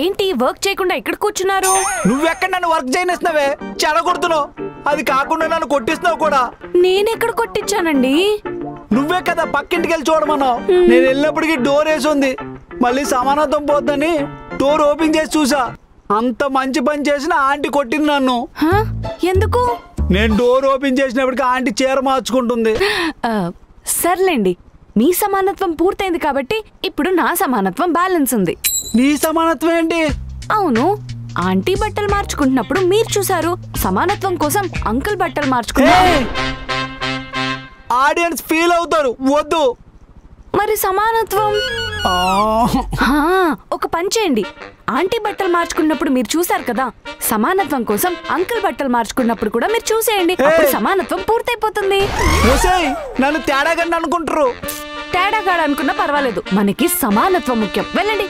ఏంటి వర్క్ చేయకుండా ఇక్కడ కూర్చున్నారు? నువ్వెక్కడ నన్ను వర్క్ చేయనిస్తున్నావే, చెడగొడుతున్నావు. అది కాకుండా నన్ను కొట్టిస్తున్నావు కూడా. నేనెక్కడ కొట్టించానండి? నువ్వే కదా పక్కింటికి వెళ్ళి చూడమన్నావు. నేను వెళ్ళినప్పటికీ డోర్ వేసి ఉంది. మళ్ళీ సమానత్వం పోద్దని డోర్ ఓపెన్ చేసి చూసా. అంత మంచి పని చేసిన ఆంటీ కొట్టింది నన్ను. ఎందుకు? నేను డోర్ ఓపెన్ చేసినప్పటికీ ఆంటీ చీర మార్చుకుంటుంది. సర్లేండి, మీ సమానత్వం పూర్తయింది కాబట్టి ఇప్పుడు నా సమానత్వం బ్యాలెన్స్ ఉంది. నీ సమానత్వం ఏంటి? అవును, ఆంటీ బట్టలు మార్చుకుంటున్నప్పుడు మీరు చూసారు. సమానత్వం కోసం అంకుల్ బట్టలు మార్చుకున్నారు. ఆడియన్స్ ఫీల్ అవుతారు, వద్దు. మరి సమానత్వం? ఒక పని చేయండి, ఆంటీ బట్టలు మార్చుకున్నప్పుడు మీరు చూసారు కదా, సమానత్వం కోసం అంకుల్ బట్టలు మార్చుకున్నప్పుడు కూడా మీరు చూసేయండి. అప్పుడు సమానత్వం పూర్తయిపోతుంది. నన్ను తేడాగండి అనుకుంటారు. తేడాగాడు అనుకున్నా పర్వాలేదు, మనకి సమానత్వం ముఖ్యం. వెళ్ళండి.